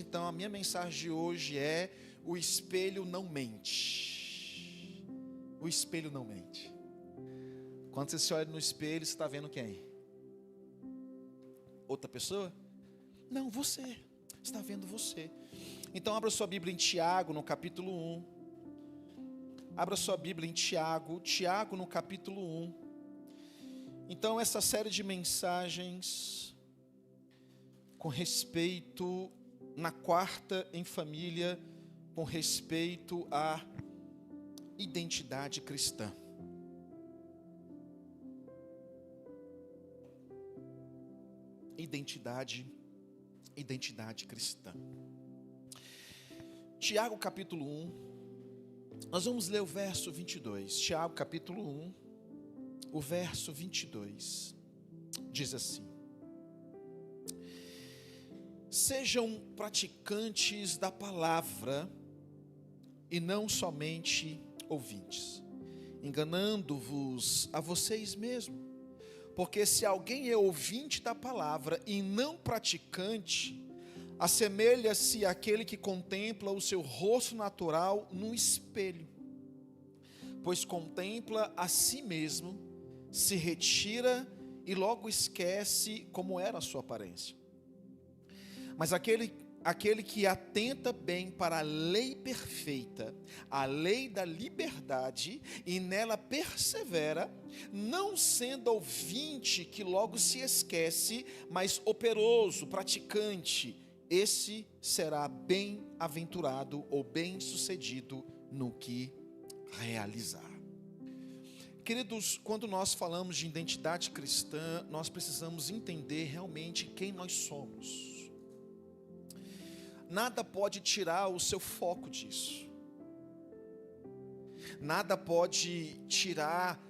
Então a minha mensagem de hoje é: o espelho não mente. O espelho não mente. Quando você se olha no espelho, você está vendo quem? Outra pessoa? Não, você. Você está vendo você. Então abra sua Bíblia em Tiago, no capítulo 1. Abra sua Bíblia em Tiago no capítulo 1. Então essa série de mensagens com respeito, na quarta em família, com respeito à identidade cristã. Identidade cristã. Tiago capítulo 1, nós vamos ler o verso 22. Tiago capítulo 1, o verso 22, diz assim: sejam praticantes da palavra e não somente ouvintes, enganando-vos a vocês mesmos. Porque se alguém é ouvinte da palavra e não praticante, assemelha-se àquele que contempla o seu rosto natural no espelho, pois contempla a si mesmo, se retira e logo esquece como era a sua aparência. Mas aquele que atenta bem para a lei perfeita, a lei da liberdade, e nela persevera, não sendo ouvinte que logo se esquece, mas operoso, praticante, esse será bem-aventurado ou bem-sucedido no que realizar. Queridos, quando nós falamos de identidade cristã, nós precisamos entender realmente quem nós somos. Nada pode tirar o seu foco disso. Nada pode tirar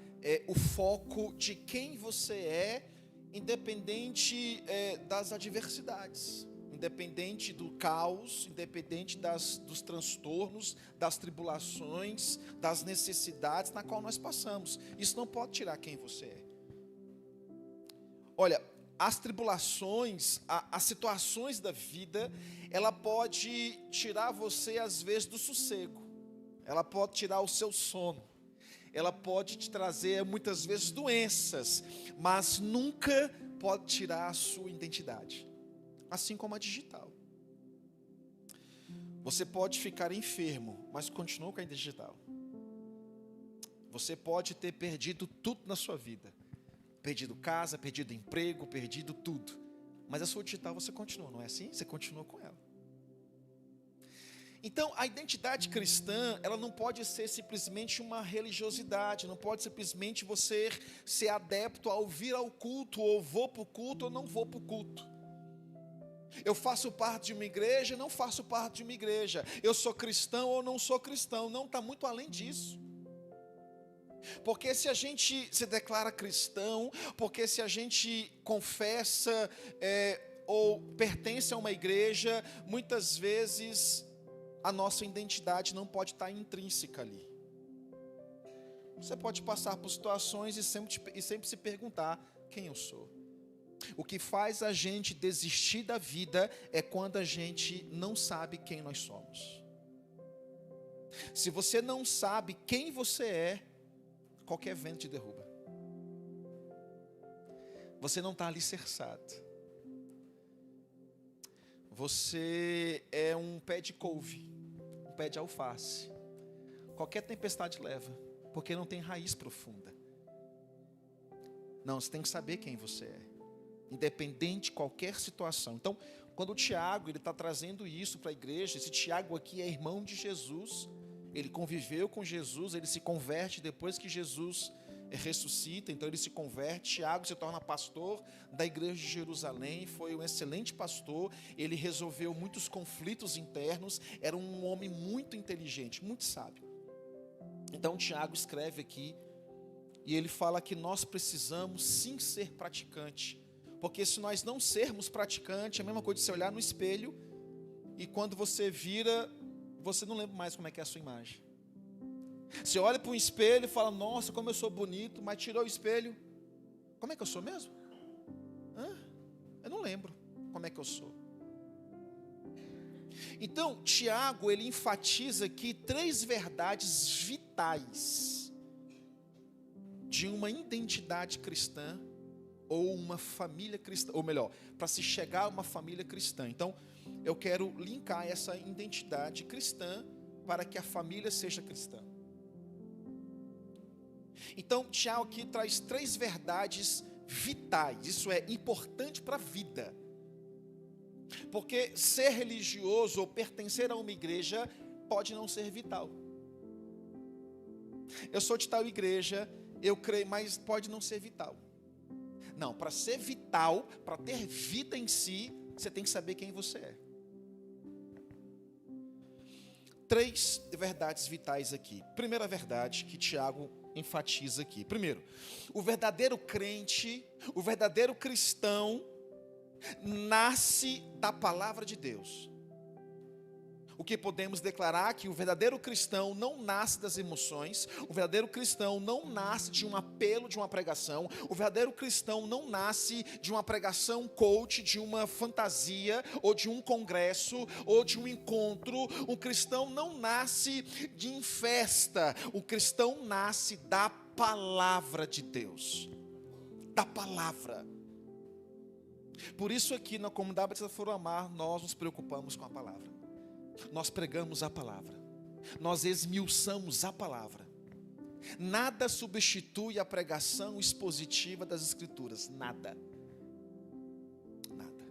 o foco de quem você é, independente das adversidades, independente do caos, independente dos transtornos, das tribulações, das necessidades na qual nós passamos. Isso não pode tirar quem você é. Olha, as tribulações, as situações da vida, ela pode tirar você às vezes do sossego, ela pode tirar o seu sono, ela pode te trazer muitas vezes doenças, mas nunca pode tirar a sua identidade, assim como a digital. Você pode ficar enfermo, mas continua com a digital. Você pode ter perdido tudo na sua vida, perdido casa, perdido emprego, perdido tudo, mas a sua digital você continua, não é assim? Você continua com ela. Então a identidade cristã, ela não pode ser simplesmente uma religiosidade, não pode simplesmente você ser adepto ao vir ao culto, ou vou para o culto ou não vou para o culto. Eu faço parte de uma igreja, não faço parte de uma igreja. Eu sou cristão ou não sou cristão. Não, está muito além disso. Porque se a gente se declara cristão, porque se a gente confessa ou pertence a uma igreja, muitas vezes a nossa identidade não pode estar intrínseca ali. Você pode passar por situações e sempre se perguntar: quem eu sou? O que faz a gente desistir da vida é quando a gente não sabe quem nós somos. Se você não sabe quem você é, qualquer vento te derruba. Você não está alicerçado. Você é um pé de couve, um pé de alface. Qualquer tempestade leva, porque não tem raiz profunda. Não, você tem que saber quem você é, independente de qualquer situação. Então, quando o Tiago está trazendo isso para a igreja, esse Tiago aqui é irmão de Jesus. Ele conviveu com Jesus, ele se converte depois que Jesus ressuscita, então ele se converte. Tiago se torna pastor da igreja de Jerusalém, foi um excelente pastor, ele resolveu muitos conflitos internos, era um homem muito inteligente, muito sábio. Então Tiago escreve aqui, e ele fala que nós precisamos sim ser praticante, porque se nós não sermos praticantes, é a mesma coisa de você olhar no espelho, e quando você vira, você não lembra mais como é que é a sua imagem. Você olha para um espelho e fala: nossa, como eu sou bonito, mas tirou o espelho, como é que eu sou mesmo? Eu não lembro como é que eu sou. Então, Tiago, ele enfatiza aqui 3 verdades vitais de uma identidade cristã ou uma família cristã, ou melhor, para se chegar a uma família cristã. Então, eu quero linkar essa identidade cristã para que a família seja cristã. Então, Tiago aqui traz 3 verdades vitais, isso é importante para a vida. Porque ser religioso ou pertencer a uma igreja pode não ser vital. Eu sou de tal igreja, eu creio, mas pode não ser vital. Não, para ser vital, para ter vida em si, você tem que saber quem você é. 3 verdades vitais aqui. Primeira verdade que Tiago enfatiza aqui. Primeiro, o verdadeiro crente, o verdadeiro cristão, nasce da palavra de Deus. O que podemos declarar que o verdadeiro cristão não nasce das emoções, o verdadeiro cristão não nasce de um apelo, de uma pregação, o verdadeiro cristão não nasce de uma pregação coach, de uma fantasia, ou de um congresso, ou de um encontro. O cristão não nasce em festa, o cristão nasce da palavra de Deus, da palavra. Por isso aqui na comunidade Batista Foro Amar, nós nos preocupamos com a palavra. Nós pregamos a palavra. Nós esmiuçamos a palavra. Nada substitui a pregação expositiva das Escrituras. Nada. Nada.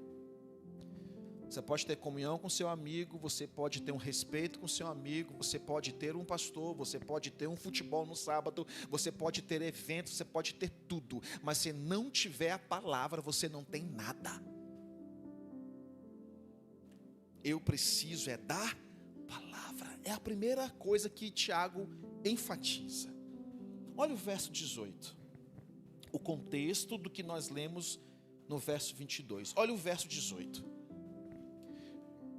Você pode ter comunhão com seu amigo, você pode ter um respeito com seu amigo, você pode ter um pastor, você pode ter um futebol no sábado, você pode ter eventos, você pode ter tudo. Mas se não tiver a palavra, você não tem nada. Eu preciso da palavra. É a primeira coisa que Tiago enfatiza. Olha o verso 18. O contexto do que nós lemos no verso 22. Olha o verso 18.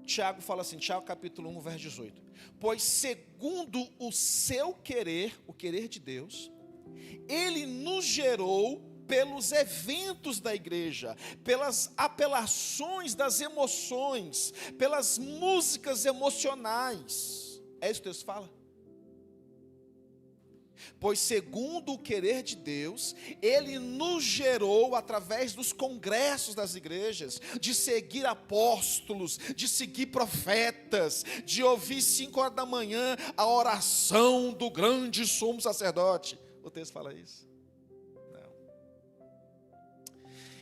Tiago fala assim, Tiago capítulo 1, verso 18. Pois segundo o seu querer, o querer de Deus, Ele nos gerou pelos eventos da igreja, pelas apelações das emoções, pelas músicas emocionais. É isso que Deus fala? Pois segundo o querer de Deus, Ele nos gerou através dos congressos das igrejas, de seguir apóstolos, de seguir profetas, de ouvir 5 horas da manhã a oração do grande sumo sacerdote. O texto fala isso?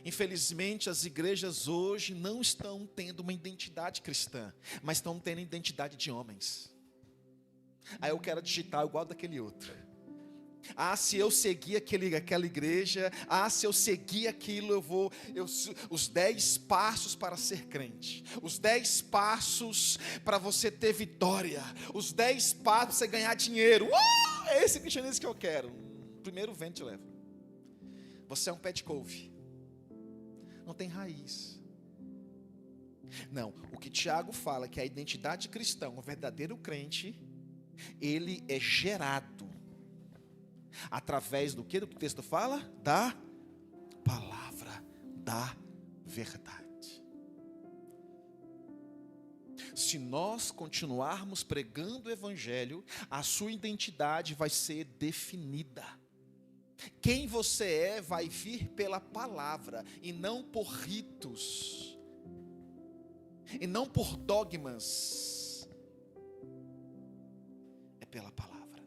Infelizmente, as igrejas hoje não estão tendo uma identidade cristã, mas estão tendo identidade de homens. Aí eu quero digitar igual daquele outro. Ah, se eu seguir aquela igreja, se eu seguir aquilo, os 10 passos para ser crente, os 10 passos para você ter vitória, os 10 passos para você ganhar dinheiro. É esse cristianismo que eu quero. Primeiro vento te leva. Você é um pé de couve. Não tem raiz. Não, o que Tiago fala que a identidade cristã, o verdadeiro crente, ele é gerado através do que o texto fala? Da palavra da verdade. Se nós continuarmos pregando o evangelho, a sua identidade vai ser definida. Quem você é vai vir pela palavra e não por ritos, e não por dogmas, é pela palavra.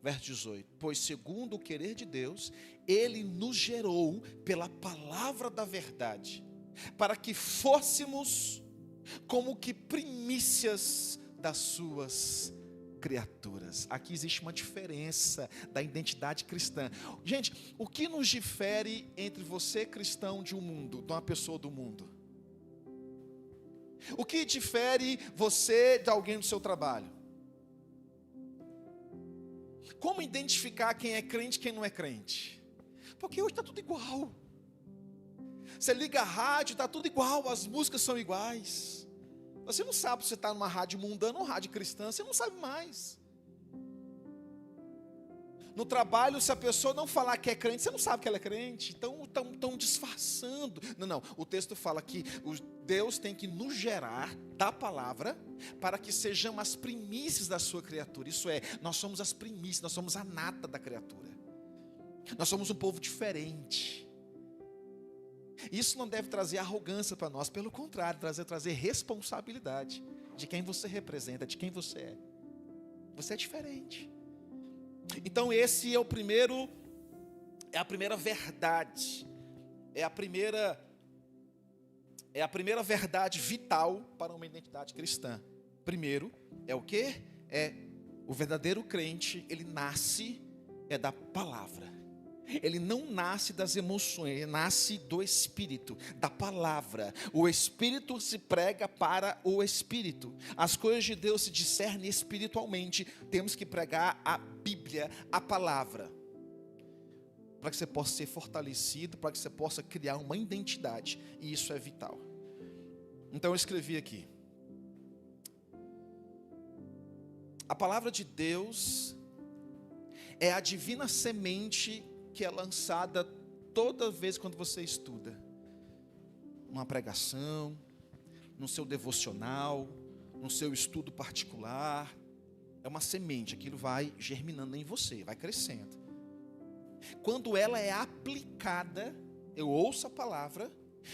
Verso 18: pois segundo o querer de Deus, Ele nos gerou pela palavra da verdade, para que fôssemos como que primícias das suas criaturas. Aqui existe uma diferença da identidade cristã. Gente, o que nos difere entre você cristão de um mundo, de uma pessoa do mundo? O que difere você de alguém do seu trabalho? Como identificar quem é crente e quem não é crente? Porque hoje está tudo igual. Você liga a rádio, está tudo igual, as músicas são iguais. Você não sabe se você está numa rádio mundana ou rádio cristã, você não sabe mais. No trabalho, se a pessoa não falar que é crente, você não sabe que ela é crente. Estão disfarçando. Não. O texto fala que Deus tem que nos gerar da palavra para que sejamos as primícias da sua criatura. Isso é, nós somos as primícias, nós somos a nata da criatura. Nós somos um povo diferente. Isso não deve trazer arrogância para nós, pelo contrário, trazer responsabilidade de quem você representa, de quem você é. Você é diferente. Então esse é a primeira verdade, é a primeira verdade vital para uma identidade cristã. Primeiro, é o quê? É o verdadeiro crente, ele nasce da palavra. Ele não nasce das emoções, ele nasce do Espírito, da palavra. O Espírito se prega para o Espírito. As coisas de Deus se discernem espiritualmente. Temos que pregar a Bíblia, a palavra, para que você possa ser fortalecido, para que você possa criar uma identidade. E isso é vital. Então eu escrevi aqui. A palavra de Deus é a divina semente que é lançada toda vez quando você estuda, numa pregação, no seu devocional, no seu estudo particular. É uma semente, aquilo vai germinando em você, vai crescendo. Quando ela é aplicada, eu ouço a palavra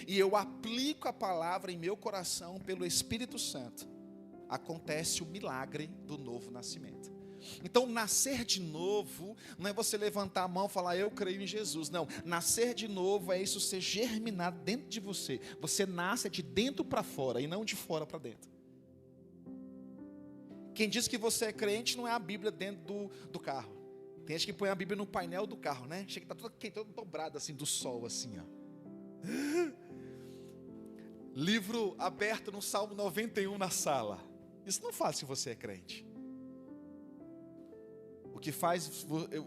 e eu aplico a palavra em meu coração pelo Espírito Santo, acontece o milagre do novo nascimento. Então, nascer de novo não é você levantar a mão e falar, eu creio em Jesus. Não, nascer de novo é isso ser germinado dentro de você. Você nasce de dentro para fora e não de fora para dentro. Quem diz que você é crente não é a Bíblia dentro do carro. Tem gente que põe a Bíblia no painel do carro, né? Chega que está todo dobrado assim do sol, assim, ó. Livro aberto no Salmo 91 na sala. Isso não faz se você é crente. O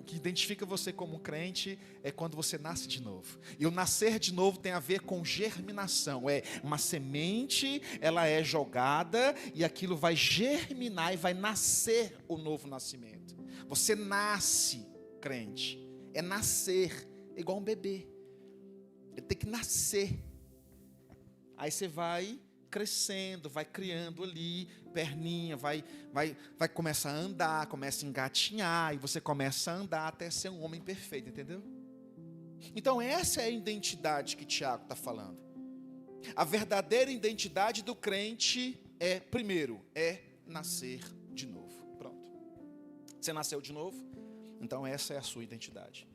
que identifica você como crente é quando você nasce de novo. E o nascer de novo tem a ver com germinação. É uma semente, ela é jogada e aquilo vai germinar e vai nascer o novo nascimento. Você nasce crente. É nascer, é igual um bebê. Ele tem que nascer. Aí você vai crescendo, vai criando ali, perninha, vai começar a andar, começa a engatinhar, e você começa a andar até ser um homem perfeito, entendeu? Então essa é a identidade que Tiago está falando. A verdadeira identidade do crente é, primeiro, é nascer de novo. Pronto. Você nasceu de novo? Então essa é a sua identidade.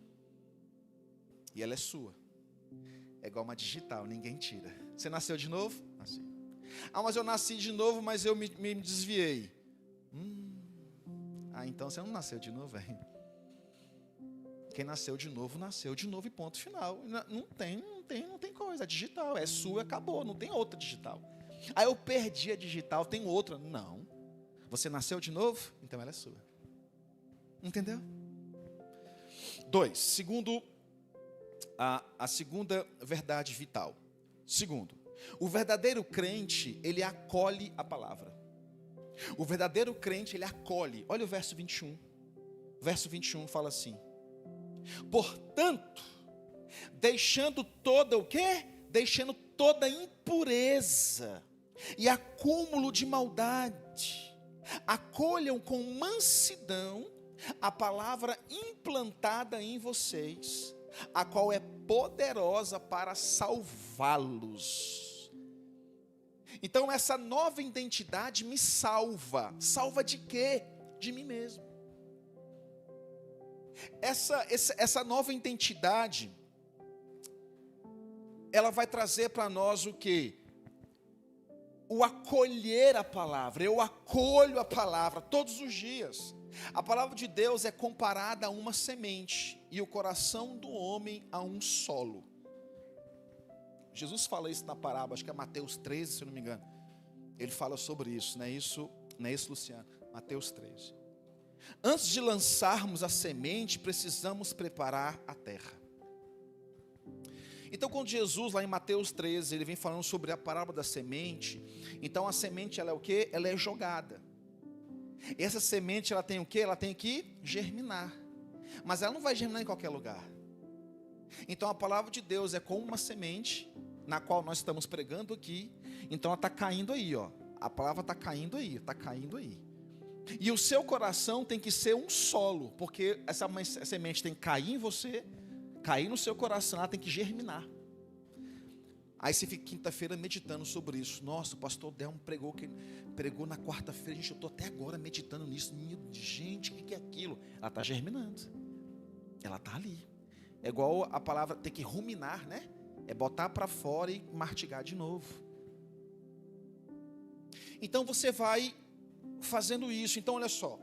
E ela é sua. É igual uma digital, ninguém tira. Você nasceu de novo? Nasci. Ah, mas eu nasci de novo, mas eu me desviei. Então você não nasceu de novo, velho. Quem nasceu de novo e ponto final. Não tem coisa, é digital, é sua, acabou, não tem outra digital. Aí eu perdi a digital, tem outra. Não. Você nasceu de novo, então ela é sua. Entendeu? 2, segundo, a segunda verdade vital. Segundo, o verdadeiro crente, ele acolhe a palavra. O verdadeiro crente, ele acolhe. Olha o verso 21. O verso 21 fala assim: portanto, deixando toda o quê? Deixando toda impureza e acúmulo de maldade, acolham com mansidão a palavra implantada em vocês, a qual é poderosa para salvá-los. Então essa nova identidade me salva. Salva de quê? De mim mesmo. Essa nova identidade, ela vai trazer para nós o quê? O acolher a palavra. Eu acolho a palavra todos os dias. A palavra de Deus é comparada a uma semente e o coração do homem a um solo. Jesus fala isso na parábola, acho que é Mateus 13, se eu não me engano. Ele fala sobre isso, não é isso, Luciano? Mateus 13. Antes de lançarmos a semente, precisamos preparar a terra. Então, quando Jesus, lá em Mateus 13, ele vem falando sobre a parábola da semente, então a semente, ela é o quê? Ela é jogada. E essa semente, ela tem o quê? Ela tem que germinar. mas ela não vai germinar em qualquer lugar. Então a palavra de Deus é como uma semente, na qual nós estamos pregando aqui. Então ela está caindo aí, ó. A palavra está caindo aí, está caindo aí. E o seu coração tem que ser um solo, porque essa semente tem que cair em você, cair no seu coração, ela tem que germinar. Aí você fica quinta-feira meditando sobre isso. Nossa, o pastor Delmo pregou na quarta-feira. Gente, eu estou até agora meditando nisso. Gente, o que é aquilo? Ela está germinando. Ela está ali. É igual a palavra ter que ruminar, né? É botar para fora e mastigar de novo. Então você vai fazendo isso. Então olha só.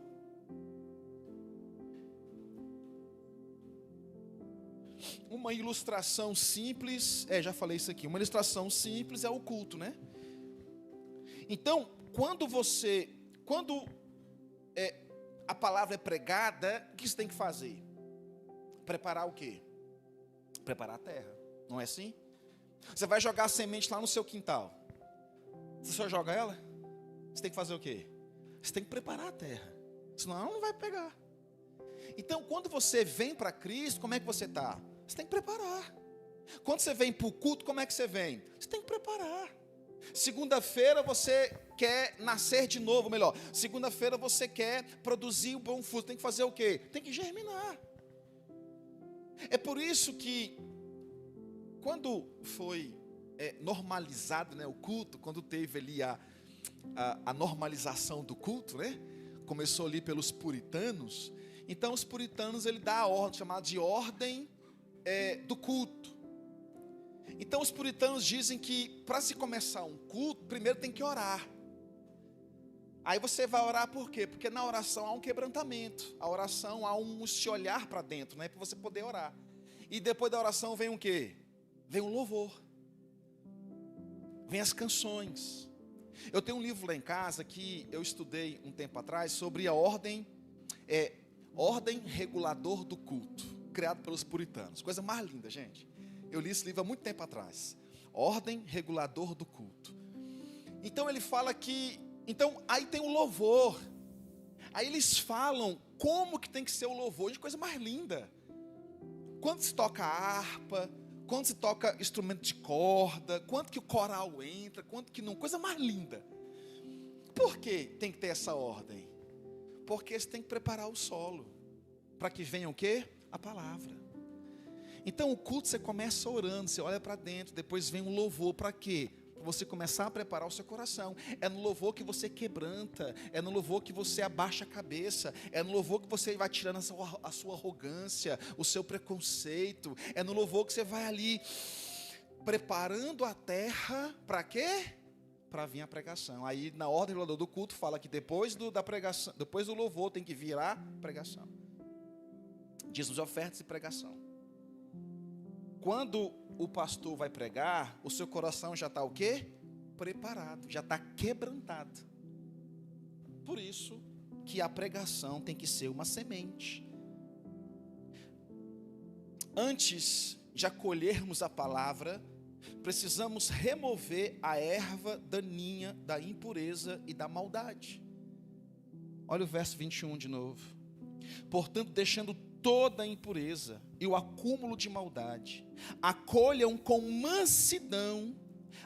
Uma ilustração simples, já falei isso aqui, uma ilustração simples é o culto, né? Então, quando a palavra é pregada, o que você tem que fazer? Preparar o quê? Preparar a terra, não é assim? Você vai jogar a semente lá no seu quintal. Você só joga ela? Você tem que fazer o quê? Você tem que preparar a terra, senão ela não vai pegar. Então, quando você vem para Cristo, como é que você está? Você tem que preparar. Quando você vem para o culto, como é que você vem? Você tem que preparar. Segunda-feira você quer nascer de novo, melhor. Segunda-feira você quer produzir um bom fruto. Tem que fazer o quê? Tem que germinar. É por isso que, quando foi normalizado, né, o culto, quando teve ali a normalização do culto, né? Começou ali pelos puritanos. Então os puritanos, ele dá a ordem, chamada de ordem do culto. Então os puritanos dizem que para se começar um culto, primeiro tem que orar. Aí você vai orar por quê? Porque na oração há um quebrantamento. A oração há um se olhar para dentro, né? Para você poder orar. E depois da oração vem o quê? Vem um louvor. Vem as canções. Eu tenho um livro lá em casa que eu estudei um tempo atrás sobre a ordem regulador do culto, criado pelos puritanos. Coisa mais linda, gente. Eu li esse livro há muito tempo atrás. Ordem regulador do culto. Então ele fala que, então aí tem o louvor. Aí eles falam como que tem que ser o louvor. Gente, coisa mais linda. Quando se toca harpa, quando se toca instrumento de corda, quanto que o coral entra, quanto que não, coisa mais linda. Por que tem que ter essa ordem? Porque você tem que preparar o solo, para que venha o quê? A palavra. Então o culto você começa orando, você olha para dentro, depois vem um louvor, para quê? Para você começar a preparar o seu coração. É no louvor que você quebranta, é no louvor que você abaixa a cabeça, é no louvor que você vai tirando a sua arrogância, o seu preconceito, é no louvor que você vai ali preparando a terra, para quê? Para vir a pregação. Aí na ordem do culto fala que depois da pregação, depois do louvor tem que vir a pregação. Dízimos, ofertas e pregação. Quando o pastor vai pregar, o seu coração já está o quê? Preparado, já está quebrantado. Por isso que a pregação tem que ser uma semente. Antes de acolhermos a palavra, precisamos remover a erva daninha da impureza e da maldade. Olha o verso 21 de novo. Portanto, deixando toda a impureza e o acúmulo de maldade, acolham com mansidão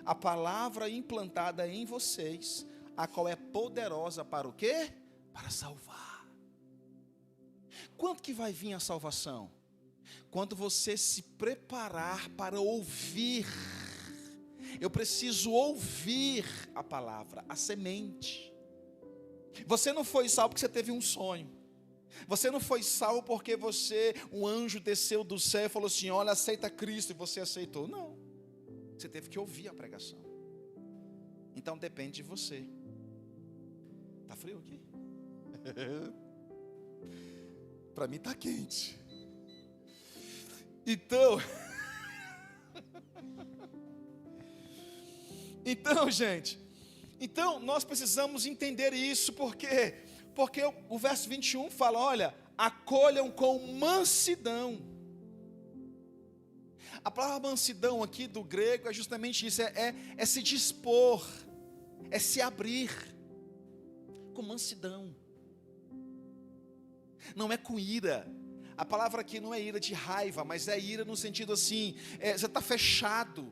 a palavra implantada em vocês, a qual é poderosa para o quê? Para salvar. Quando que vai vir a salvação? Quando você se preparar para ouvir. Eu preciso ouvir a palavra, a semente. Você não foi salvo porque você teve um sonho. Você não foi salvo porque um anjo desceu do céu e falou assim, olha, aceita Cristo, e você aceitou. Não. Você teve que ouvir a pregação. Então depende de você. Tá frio aqui? Para mim tá quente. Então, gente, nós precisamos entender isso, porque o verso 21 fala, olha, acolham com mansidão. A palavra mansidão aqui do grego é justamente isso, é se dispor, é se abrir, com mansidão. Não é com ira. A palavra aqui não é ira de raiva, mas é ira no sentido assim, você está fechado.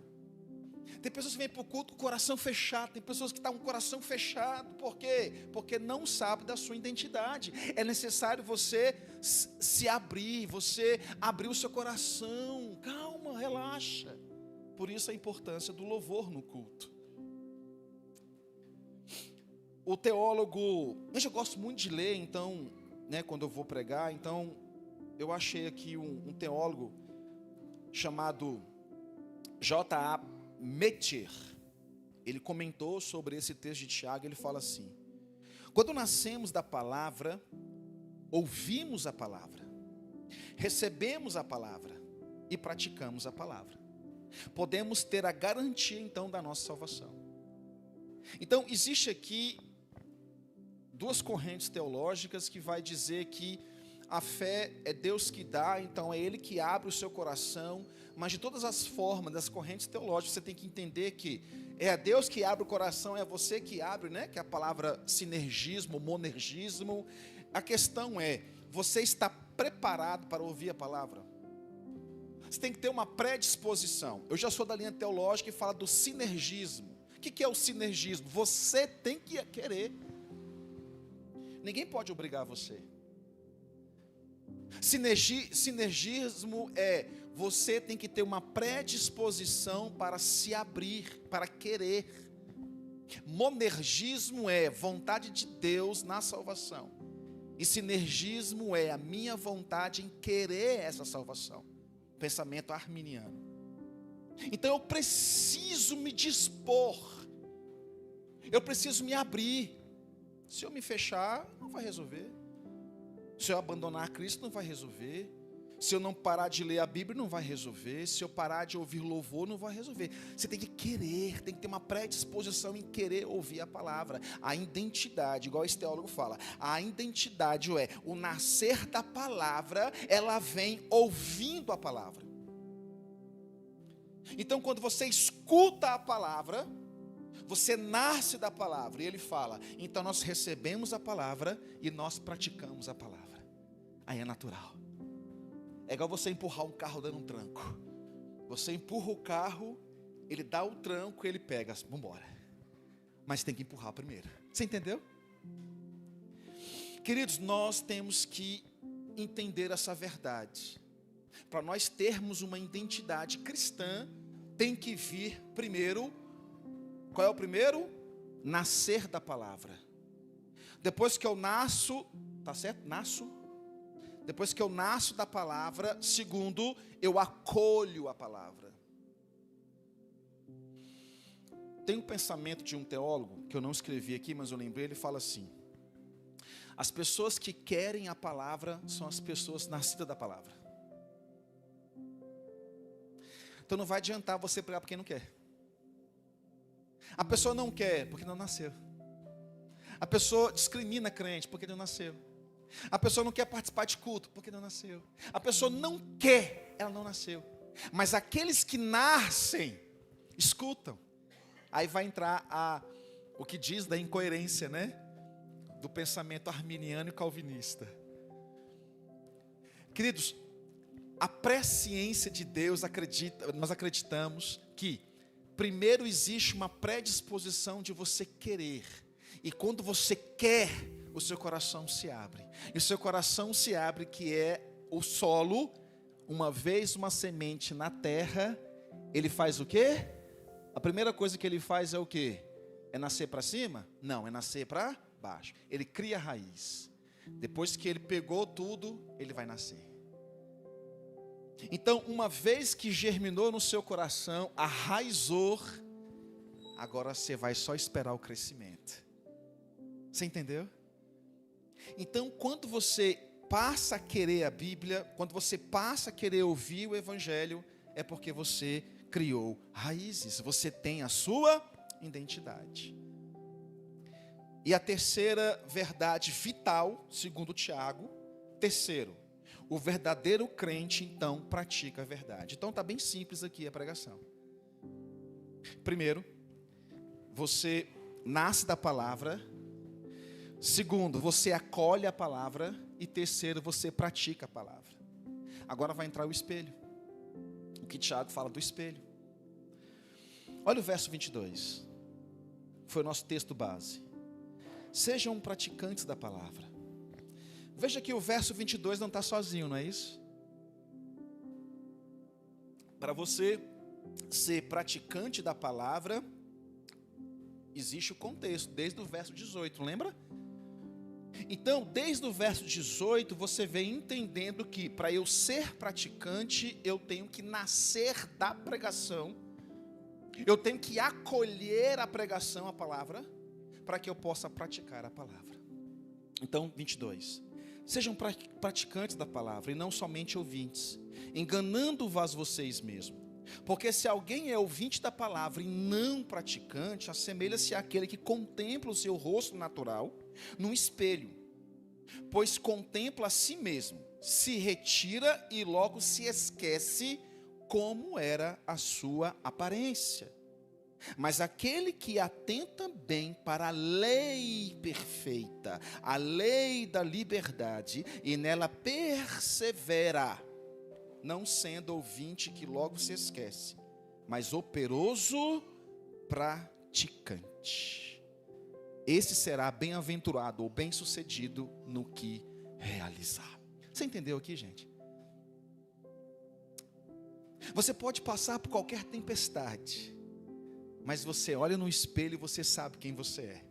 Tem pessoas que vêm para o culto com o coração fechado, tem pessoas que estão com o coração fechado. Por quê? Porque não sabe da sua identidade. É necessário você se abrir, você abrir o seu coração. Calma, relaxa. Por isso a importância do louvor no culto. O teólogo, eu gosto muito de ler, então, quando eu vou pregar, então, eu achei aqui um teólogo chamado J.A. Metir. Ele comentou sobre esse texto de Tiago, ele fala assim: quando nascemos da palavra, ouvimos a palavra, recebemos a palavra e praticamos a palavra, podemos ter a garantia então da nossa salvação. Então existe aqui duas correntes teológicas que vai dizer que a fé é Deus que dá, então é Ele que abre o seu coração. Mas de todas as formas, das correntes teológicas, você tem que entender que é a Deus que abre o coração, é você que abre, que é a palavra sinergismo, monergismo. A questão é, você está preparado para ouvir a palavra? Você tem que ter uma predisposição. Eu já sou da linha teológica e falo do sinergismo. O que é o sinergismo? Você tem que querer. Ninguém pode obrigar você. Sinergismo é você tem que ter uma predisposição para se abrir, para querer. Monergismo é vontade de Deus na salvação. E sinergismo é a minha vontade em querer essa salvação. Pensamento arminiano. Então eu preciso me dispor. Eu preciso me abrir. Se eu me fechar, não vai resolver. Se eu abandonar Cristo, não vai resolver. Se eu não parar de ler a Bíblia, não vai resolver. Se eu parar de ouvir louvor, não vai resolver. Você tem que querer, tem que ter uma predisposição em querer ouvir a palavra. A identidade, igual esse teólogo fala, a identidade é o nascer da palavra, ela vem ouvindo a palavra. Então, quando você escuta a palavra, você nasce da palavra. E ele fala, então nós recebemos a palavra e nós praticamos a palavra. Aí é natural. É igual você empurrar um carro dando um tranco. Você empurra o carro, ele dá o tranco, ele pega, vamos embora. Mas tem que empurrar primeiro. Você entendeu? Queridos, nós temos que entender essa verdade. Para nós termos uma identidade cristã, tem que vir primeiro. Qual é o primeiro? Nascer da palavra. Depois que eu nasço, tá certo? Nasço. Depois que eu nasço da palavra, segundo, eu acolho a palavra. Tem um pensamento de um teólogo, que eu não escrevi aqui, mas eu lembrei, ele fala assim: as pessoas que querem a palavra são as pessoas nascidas da palavra. Então não vai adiantar você pregar para quem não quer. A pessoa não quer porque não nasceu. A pessoa discrimina crente porque não nasceu. A pessoa não quer participar de culto porque não nasceu. A pessoa não quer, ela não nasceu. Mas aqueles que nascem, escutam. Aí vai entrar o que diz da incoerência, do pensamento arminiano e calvinista. Queridos, a presciência de Deus nós acreditamos que primeiro existe uma predisposição de você querer. E quando você quer, o seu coração se abre. E o seu coração se abre, que é o solo. Uma vez uma semente na terra, ele faz o quê? A primeira coisa que ele faz é o quê? É nascer para cima? Não, é nascer para baixo. Ele cria raiz. Depois que ele pegou tudo, ele vai nascer. Então, uma vez que germinou no seu coração, arraizou, agora você vai só esperar o crescimento. Você entendeu? Então, quando você passa a querer a Bíblia, quando você passa a querer ouvir o Evangelho, é porque você criou raízes, você tem a sua identidade. E a terceira verdade vital, segundo Tiago, terceiro, o verdadeiro crente, então, pratica a verdade. Então, está bem simples aqui a pregação. Primeiro, você nasce da palavra. Segundo, você acolhe a palavra. E terceiro, você pratica a palavra. Agora vai entrar o espelho. O que Tiago fala do espelho. Olha o verso 22. Foi o nosso texto base. Sejam praticantes da palavra. Veja que o verso 22 não está sozinho, não é isso? Para você ser praticante da palavra, existe o contexto, desde o verso 18, lembra? Então, desde o verso 18, você vem entendendo que para eu ser praticante, eu tenho que nascer da pregação, eu tenho que acolher a pregação, a palavra, para que eu possa praticar a palavra. Então, 22. Sejam praticantes da palavra e não somente ouvintes, enganando-vos vocês mesmos. Porque se alguém é ouvinte da palavra e não praticante, assemelha-se àquele que contempla o seu rosto natural num espelho, pois contempla a si mesmo, se retira e logo se esquece como era a sua aparência. Mas aquele que atenta bem para a lei perfeita, a lei da liberdade, e nela persevera, não sendo ouvinte que logo se esquece, mas operoso praticante, esse será bem-aventurado ou bem-sucedido no que realizar. Você entendeu aqui, gente? Você pode passar por qualquer tempestade, mas você olha no espelho e você sabe quem você é.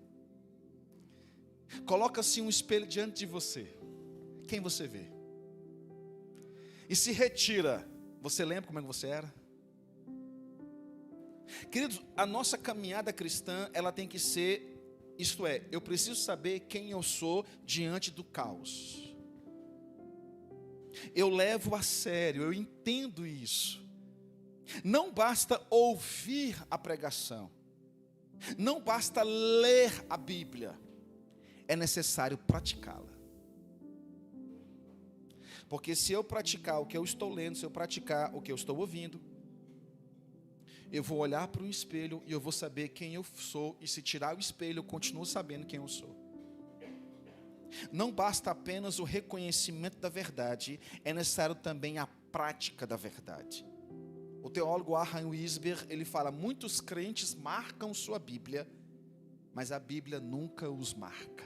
Coloca-se um espelho diante de você. Quem você vê? E se retira. Você lembra como é que você era? Queridos, a nossa caminhada cristã, ela tem que ser, isto é, eu preciso saber quem eu sou diante do caos. Eu levo a sério, eu entendo isso. Não basta ouvir a pregação, não basta ler a Bíblia, é necessário praticá-la. Porque se eu praticar o que eu estou lendo, se eu praticar o que eu estou ouvindo, eu vou olhar para um espelho e eu vou saber quem eu sou, e se tirar o espelho eu continuo sabendo quem eu sou. Não basta apenas o reconhecimento da verdade, é necessário também a prática da verdade. O teólogo Abraham Weisberg, ele fala, muitos crentes marcam sua Bíblia, mas a Bíblia nunca os marca.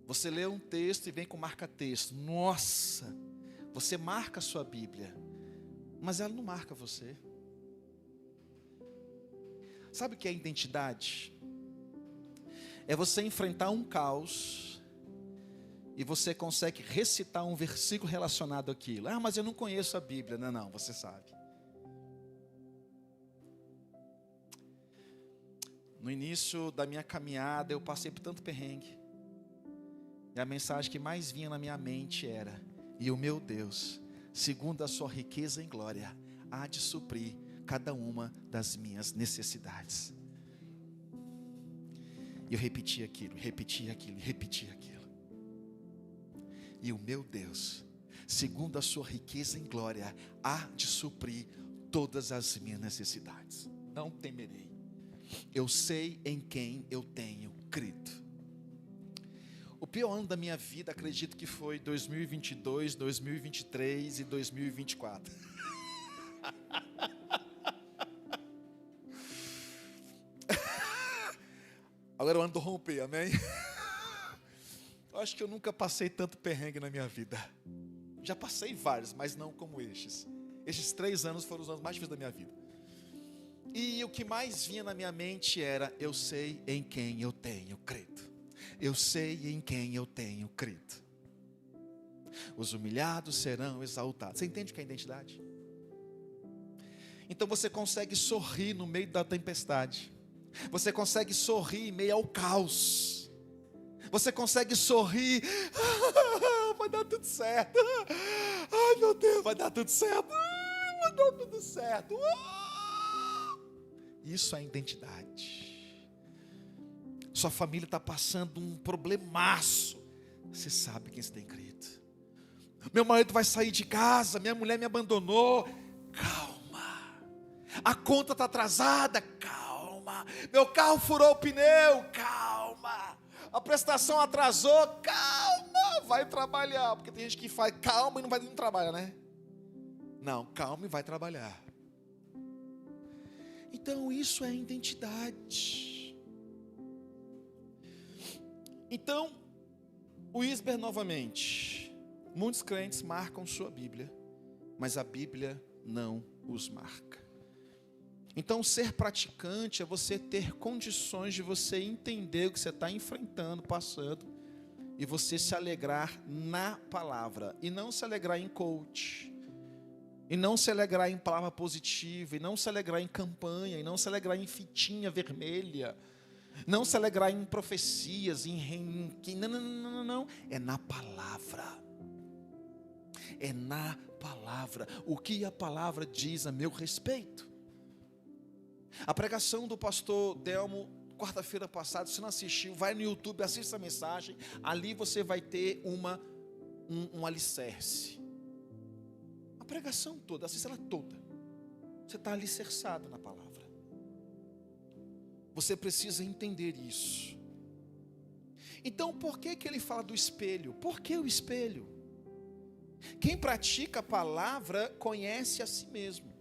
Você lê um texto e vem com marca-texto. Nossa, você marca a sua Bíblia, mas ela não marca você. Sabe o que é identidade? É você enfrentar um caos e você consegue recitar um versículo relacionado àquilo. Ah, mas eu não conheço a Bíblia. Não, você sabe. No início da minha caminhada, eu passei por tanto perrengue. E a mensagem que mais vinha na minha mente era: e o meu Deus, segundo a sua riqueza em glória, há de suprir cada uma das minhas necessidades. E eu repetia aquilo, repetia aquilo, repetia aquilo. E o meu Deus, segundo a sua riqueza em glória, há de suprir todas as minhas necessidades. Não temerei. Eu sei em quem eu tenho crido. O pior ano da minha vida, acredito que foi 2022, 2023 e 2024. Agora é o ano do romper, amém? Eu acho que eu nunca passei tanto perrengue na minha vida. Já passei vários, mas não como estes. Estes 3 anos foram os anos mais difíceis da minha vida. E o que mais vinha na minha mente era: eu sei em quem eu tenho crido. Eu sei em quem eu tenho crido. Os humilhados serão exaltados. Você entende o que é identidade? Então você consegue sorrir no meio da tempestade. Você consegue sorrir em meio ao caos. Você consegue sorrir. Vai dar tudo certo. Ai, meu Deus, vai dar tudo certo. Vai dar tudo certo. Isso é identidade. Sua família está passando um problemaço. Você sabe quem você tem crido. Meu marido vai sair de casa. Minha mulher me abandonou. Calma. A conta está atrasada. Calma. Meu carro furou o pneu. Calma. a prestação atrasou, calma, vai trabalhar. Porque tem gente que faz calma e não trabalha, né? Não, calma e vai trabalhar. Então isso é identidade. Então, o Isber novamente. Muitos crentes marcam sua Bíblia, mas a Bíblia não os marca. Então, ser praticante é você ter condições de você entender o que você está enfrentando, passando, e você se alegrar na palavra, e não se alegrar em coach, e não se alegrar em palavra positiva, e não se alegrar em campanha, e não se alegrar em fitinha vermelha, não se alegrar em profecias, não, é na palavra. É na palavra. O que a palavra diz a meu respeito? A pregação do pastor Delmo, quarta-feira passada, se não assistiu, vai no YouTube, assista a mensagem. Ali você vai ter um alicerce. A pregação toda, assista ela toda. Você está alicerçado na palavra. Você precisa entender isso. Então, por que ele fala do espelho? Por que o espelho? Quem pratica a palavra conhece a si mesmo.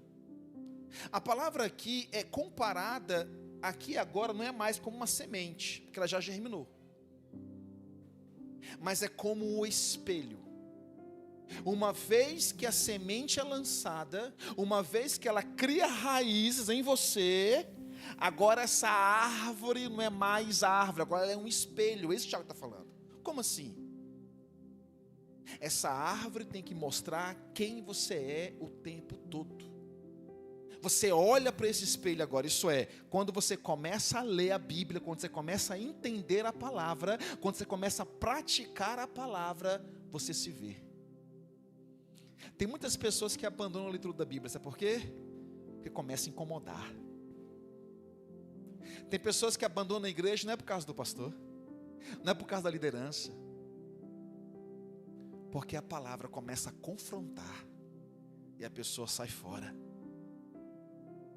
A palavra aqui é comparada, aqui agora não é mais como uma semente, porque ela já germinou. Mas é como o espelho. Uma vez que a semente é lançada, uma vez que ela cria raízes em você, agora essa árvore não é mais árvore, agora ela é um espelho. Esse Tiago está falando. Como assim? Essa árvore tem que mostrar quem você é o tempo todo. Você olha para esse espelho agora, isso é, quando você começa a ler a Bíblia, quando você começa a entender a palavra, quando você começa a praticar a palavra, você se vê. Tem muitas pessoas que abandonam a leitura da Bíblia, sabe por quê? Porque começa a incomodar. Tem pessoas que abandonam a igreja, não é por causa do pastor, não é por causa da liderança, porque a palavra começa a confrontar, e a pessoa sai fora.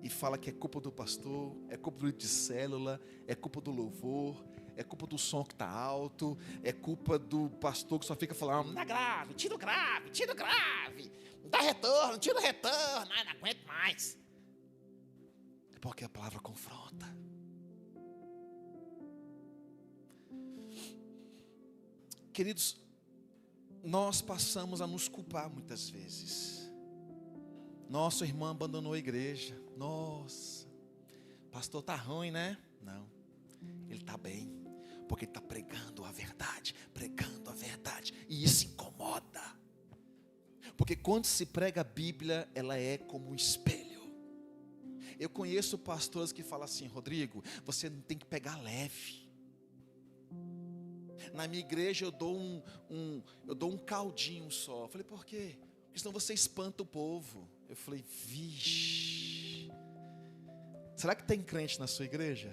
E fala que é culpa do pastor, é culpa do líder de célula, é culpa do louvor, é culpa do som que está alto, é culpa do pastor que só fica falando, dá grave, tira o grave, dá retorno, tira o retorno, não aguento mais. É porque a palavra confronta. Queridos, nós passamos a nos culpar muitas vezes. Nossa, irmã abandonou a igreja. Nossa, pastor está ruim, né? Não, ele está bem, porque ele está pregando a verdade, e isso incomoda. Porque quando se prega a Bíblia, ela é como um espelho. Eu conheço pastores que falam assim, Rodrigo, você não tem que pegar leve. Na minha igreja eu dou um caldinho só. Eu falei, por quê? Porque senão você espanta o povo. Eu falei, vixe, será que tem crente na sua igreja?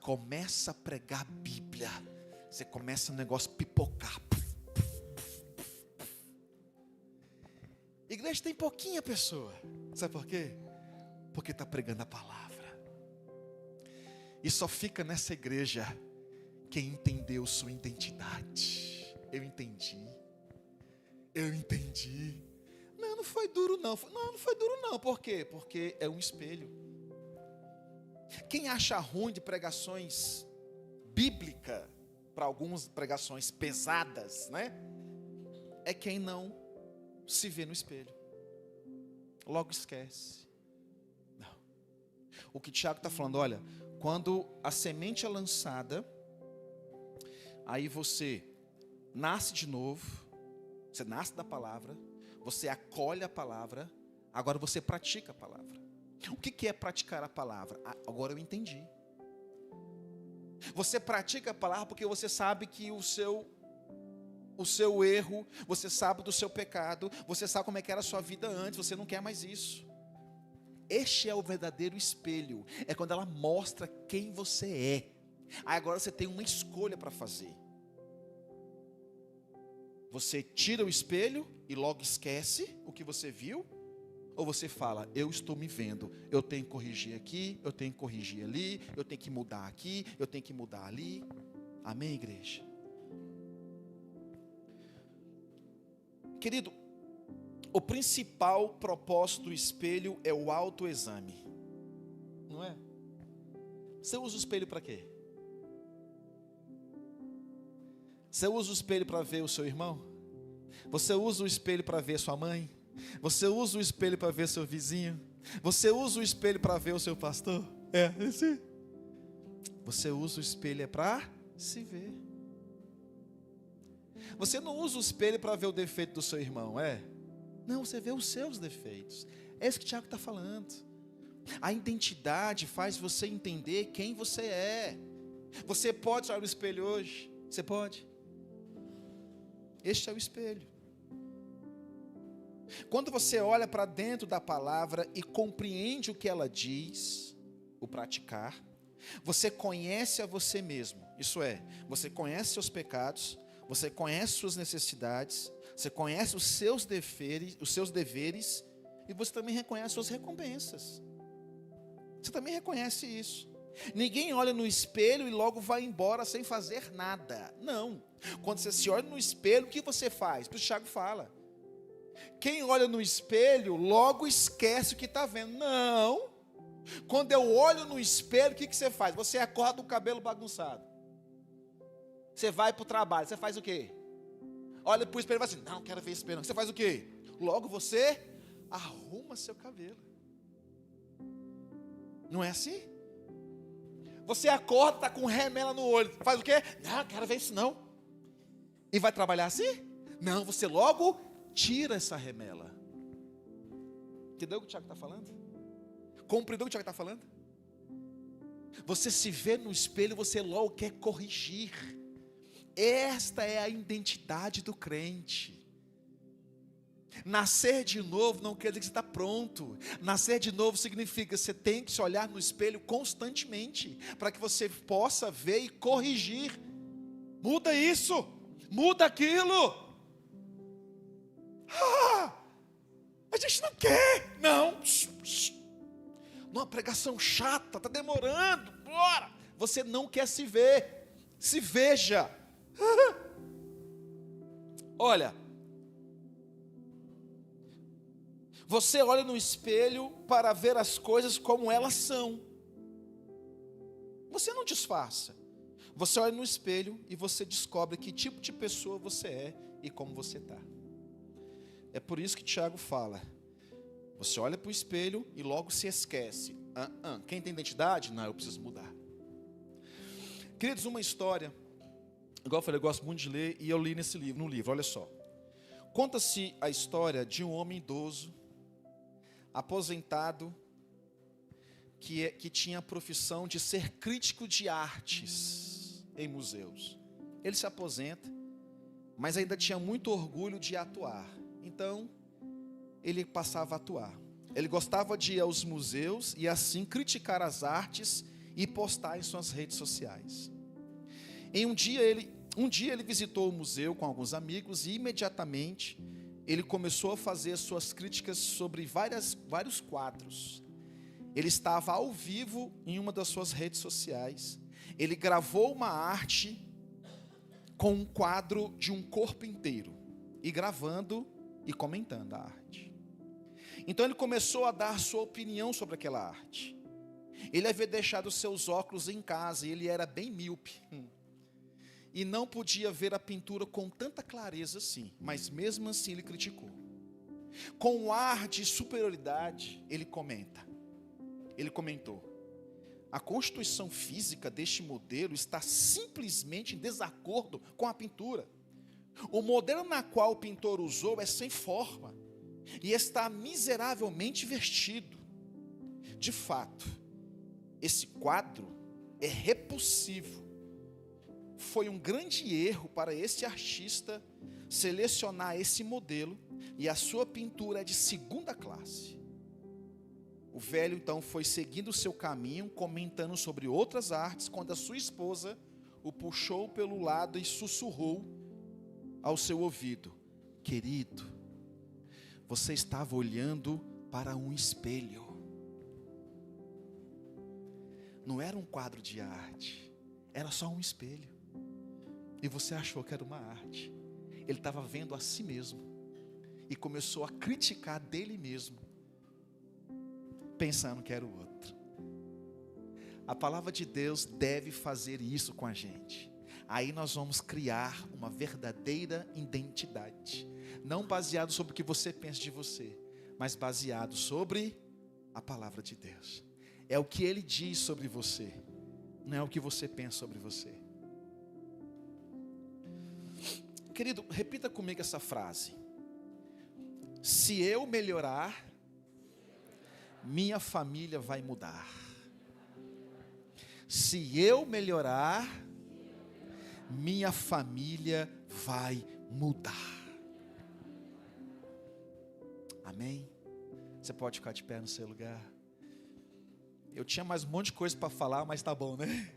Começa a pregar a Bíblia, você começa o negócio a pipocar. Igreja tem pouquinha pessoa, sabe por quê? Porque está pregando a palavra. E só fica nessa igreja quem entendeu sua identidade. Eu entendi. Não foi duro não. Não foi duro não. Por quê? Porque é um espelho. Quem acha ruim de pregações bíblicas, para algumas pregações pesadas, né? É quem não se vê no espelho. Logo esquece. Não. O que Tiago está falando, olha, quando a semente é lançada, aí você nasce de novo. Você nasce da palavra, você acolhe a palavra, agora você pratica a palavra. O que é praticar a palavra? Agora eu entendi. Você pratica a palavra porque você sabe que o seu erro, você sabe do seu pecado, você sabe como é que era a sua vida antes, você não quer mais isso. Este é o verdadeiro espelho, é quando ela mostra quem você é. Aí agora você tem uma escolha para fazer. Você tira o espelho e logo esquece o que você viu, Ou você fala, eu estou me vendo, eu tenho que corrigir aqui, eu tenho que corrigir ali, eu tenho que mudar aqui, eu tenho que mudar ali. Amém, igreja? Querido, o principal propósito do espelho é o autoexame, não é? Você usa o espelho para quê? Você usa o espelho para ver o seu irmão? Você usa o espelho para ver sua mãe? Você usa o espelho para ver seu vizinho? Você usa o espelho para ver o seu pastor? Sim. Você usa o espelho para se ver. Você não usa o espelho para ver o defeito do seu irmão, Não, você vê os seus defeitos. É isso que o Tiago está falando. A identidade faz você entender quem você é. Você pode olhar no espelho hoje? Você pode? Este é o espelho. Quando você olha para dentro da palavra e compreende o que ela diz, o praticar, você conhece a você mesmo. Isso é, você conhece seus pecados, você conhece suas necessidades, você conhece os seus deveres, e você também reconhece suas recompensas. Você também reconhece isso. Ninguém olha no espelho e logo vai embora sem fazer nada. Não. Quando você se olha no espelho, o que você faz? Por isso o Tiago fala. Quem olha no espelho, logo esquece o que está vendo. Não. Quando eu olho no espelho, o que você faz? Você acorda com o cabelo bagunçado. Você vai para o trabalho, você faz o quê? Olha para o espelho e fala assim, não quero ver espelho não. Você faz o quê? Logo você arruma seu cabelo. Não é assim? Você acorda, está com remela no olho. Faz o quê? Não, quero ver isso não. E vai trabalhar assim? Não, você logo tira essa remela. Entendeu o que o Tiago está falando? Compreendeu o que o Tiago está falando? Você se vê no espelho, você logo quer corrigir. Esta é a identidade do crente. Nascer de novo não quer dizer que você está pronto. Nascer de novo significa que você tem que se olhar no espelho constantemente, para que você possa ver e corrigir. Muda isso, muda aquilo. A gente não quer, não. Uma pregação chata, está demorando, bora. Você não quer se ver, se veja. Olha, você olha no espelho para ver as coisas como elas são. Você não disfarça. Você olha no espelho e você descobre que tipo de pessoa você é e como você está. É por isso que Tiago fala. Você olha para o espelho e logo se esquece. Quem tem identidade? Não, eu preciso mudar. Queridos, uma história. Igual eu falei, eu gosto muito de ler e eu li no livro, olha só. Conta-se a história de um homem idoso, aposentado, que tinha a profissão de ser crítico de artes em museus. Ele se aposenta, mas ainda tinha muito orgulho de atuar. Então, ele passava a atuar. Ele gostava de ir aos museus e assim criticar as artes e postar em suas redes sociais. Um dia ele visitou o museu com alguns amigos e imediatamente ele começou a fazer suas críticas sobre vários quadros. Ele estava ao vivo em uma das suas redes sociais. Ele gravou uma arte com um quadro de um corpo inteiro, e gravando e comentando a arte. Então ele começou a dar sua opinião sobre aquela arte. Ele havia deixado seus óculos em casa e ele era bem míope. E não podia ver a pintura com tanta clareza assim, mas mesmo assim ele criticou. Com um ar de superioridade, ele comentou: a constituição física deste modelo está simplesmente em desacordo com a pintura. O modelo na qual o pintor usou é sem forma e está miseravelmente vestido. De fato, esse quadro é repulsivo. Foi um grande erro para este artista selecionar esse modelo, e a sua pintura é de segunda classe. O velho então foi seguindo o seu caminho, comentando sobre outras artes, quando a sua esposa o puxou pelo lado e sussurrou ao seu ouvido: querido, você estava olhando para um espelho. Não era um quadro de arte, era só um espelho. E você achou que era uma arte. Ele estava vendo a si mesmo e começou a criticar dele mesmo, pensando que era o outro. A palavra de Deus deve fazer isso com a gente. Aí nós vamos criar uma verdadeira identidade, não baseado sobre o que você pensa de você, mas baseado sobre a palavra de Deus. É o que Ele diz sobre você, não é o que você pensa sobre você. Querido, repita comigo essa frase: se eu melhorar, minha família vai mudar. Se eu melhorar, minha família vai mudar. Amém? Você pode ficar de pé no seu lugar. Eu tinha mais um monte de coisa para falar, mas tá bom, né?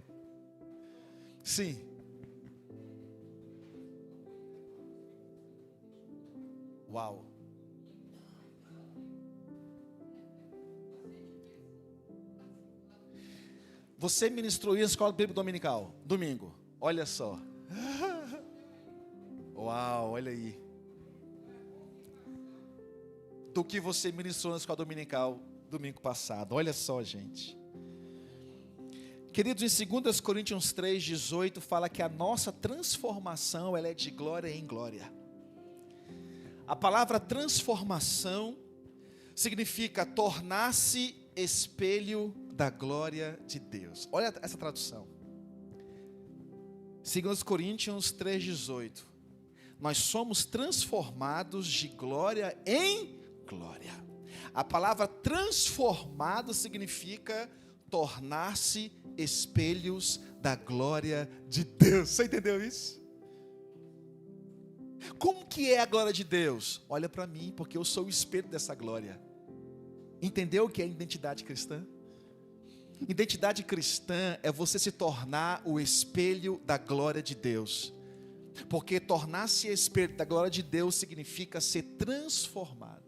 Sim. Uau. Você ministrou isso na escola bíblica dominical, domingo. Olha só. Uau, olha aí. Do que você ministrou na escola dominical domingo passado. Olha só, gente. Queridos, em 2 Coríntios 3:18 fala que a nossa transformação ela é de glória em glória. A palavra transformação significa tornar-se espelho da glória de Deus. Olha essa tradução. 2 Coríntios 3:18. Nós somos transformados de glória em glória. A palavra transformado significa tornar-se espelhos da glória de Deus. Você entendeu isso? Como que é a glória de Deus? Olha para mim, porque eu sou o espelho dessa glória. Entendeu o que é identidade cristã? Identidade cristã é você se tornar o espelho da glória de Deus. Porque tornar-se espelho da glória de Deus significa ser transformado.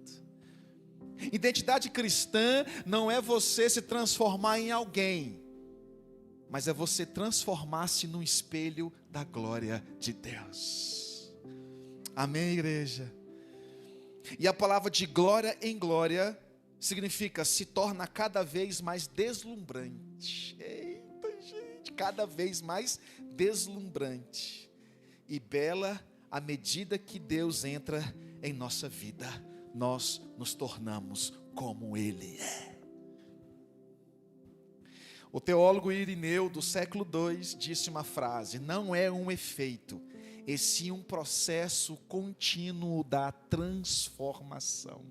Identidade cristã não é você se transformar em alguém, mas é você transformar-se no espelho da glória de Deus. Amém, igreja? E a palavra de glória em glória significa se torna cada vez mais deslumbrante. Eita, gente, cada vez mais deslumbrante e bela à medida que Deus entra em nossa vida. Nós nos tornamos como Ele é. O teólogo Irineu do século II disse uma frase: não é um efeito, e sim um processo contínuo da transformação.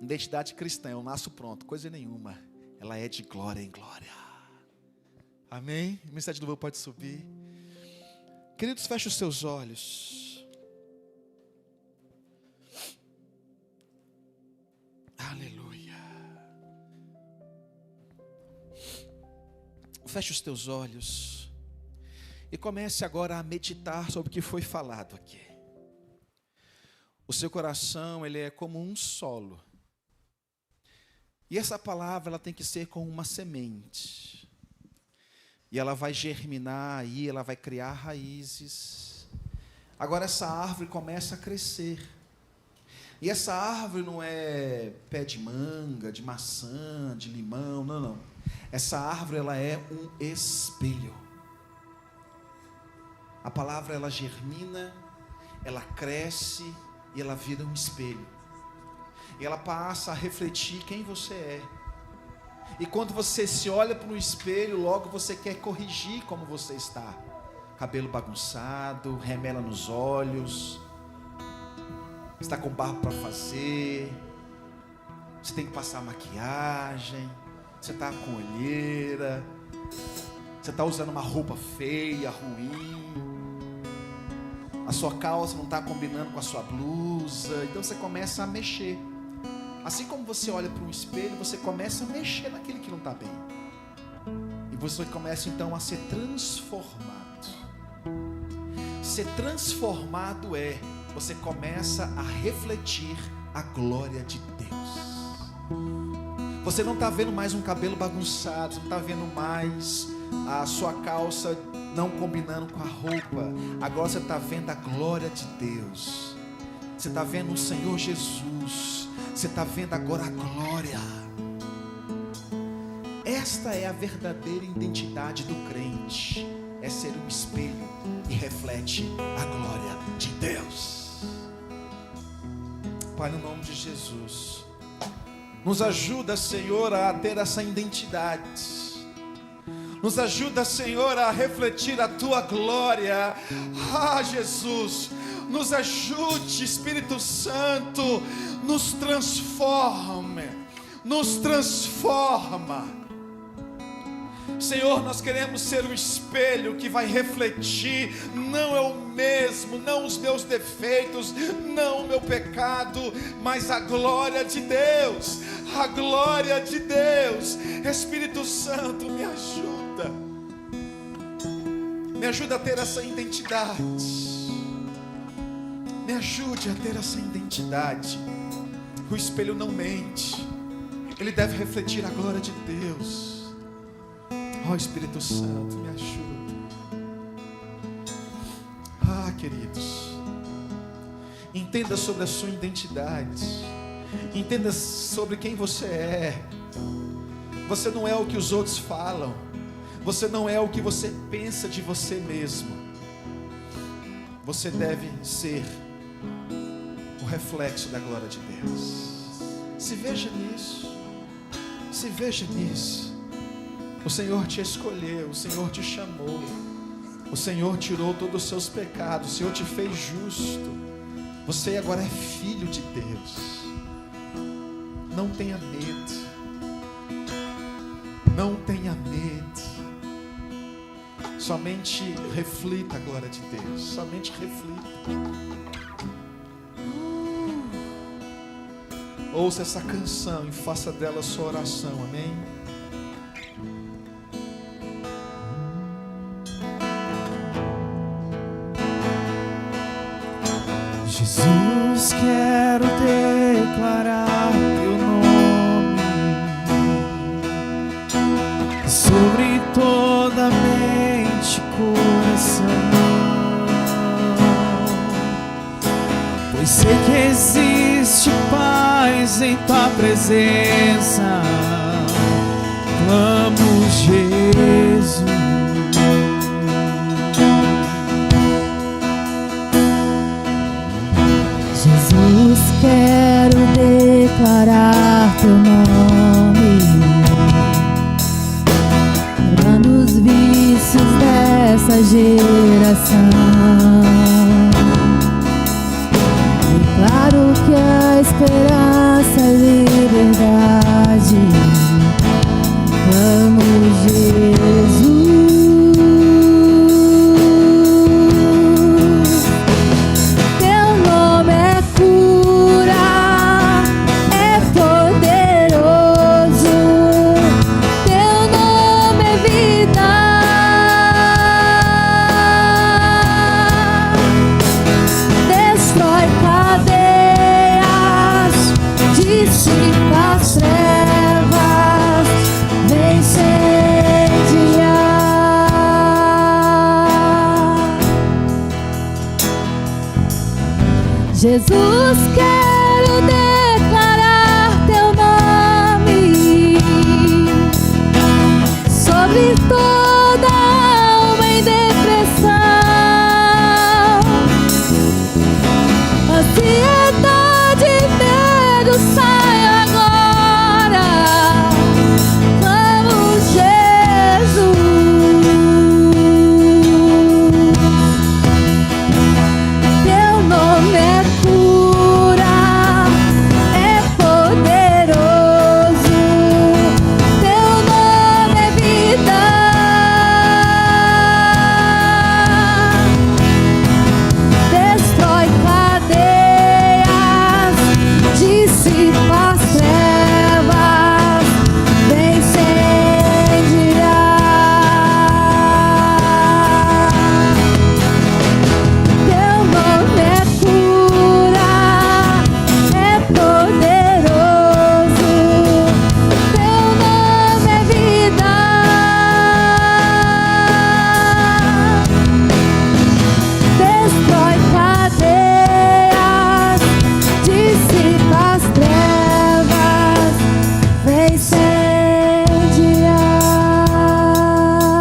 Identidade cristã, eu nasço pronto, coisa nenhuma, ela é de glória em glória. Amém? O ministério do louvor pode subir. Queridos, feche os seus olhos. Aleluia. Feche os teus olhos e comece agora a meditar sobre o que foi falado aqui. O seu coração, ele é como um solo. E essa palavra, ela tem que ser como uma semente. E ela vai germinar aí, ela vai criar raízes. Agora essa árvore começa a crescer. E essa árvore não é pé de manga, de maçã, de limão, não. Essa árvore, ela é um espelho. A palavra, ela germina, ela cresce e ela vira um espelho. E ela passa a refletir quem você é. E quando você se olha para o espelho, logo você quer corrigir como você está. Cabelo bagunçado, remela nos olhos, está com barba para fazer, você tem que passar maquiagem, você está com olheira, você está usando uma roupa feia, ruim, a sua calça não está combinando com a sua blusa, então você começa a mexer. Assim como você olha para um espelho, você começa a mexer naquilo que não está bem, e você começa então a ser transformado. Ser transformado você começa a refletir a glória de Deus. Você não está vendo mais um cabelo bagunçado, você não está vendo mais a sua calça não combinando com a roupa. Agora você está vendo a glória de Deus. Você está vendo o Senhor Jesus. Você está vendo agora a glória. Esta é a verdadeira identidade do crente. É ser um espelho e reflete a glória de Deus. Pai, no nome de Jesus, nos ajuda, Senhor, a ter essa identidade. Nos ajuda, Senhor, a refletir a Tua glória. Jesus, nos ajude, Espírito Santo, nos transforme, nos transforma. Senhor, nós queremos ser um espelho que vai refletir, não eu mesmo, não os meus defeitos, não o meu pecado, mas a glória de Deus, a glória de Deus. Espírito Santo, me ajuda a ter essa identidade, me ajude a ter essa identidade. O espelho não mente, ele deve refletir a glória de Deus. Espírito Santo, me ajuda. Queridos, entenda sobre a sua identidade, entenda sobre quem você é. Você não é o que os outros falam, você não é o que você pensa de você mesmo. Você deve ser o reflexo da glória de Deus. Se veja nisso, se veja nisso. O Senhor te escolheu, o Senhor te chamou, o Senhor tirou todos os seus pecados, o Senhor te fez justo. Você agora é filho de Deus. Não tenha medo, não tenha medo. Somente reflita a glória de Deus, somente reflita. Ouça essa canção e faça dela a sua oração, amém? Jesus, quero declarar teu nome sobre toda mente e coração, pois sei que existe paz em tua presença. Clamo, Jesus. Jesus, quero declarar teu nome, quebrando os vícios dessa geração. Declaro que a esperança é liberdade. Clamo, Jesus. Jesus, quero declarar teu nome sobre todo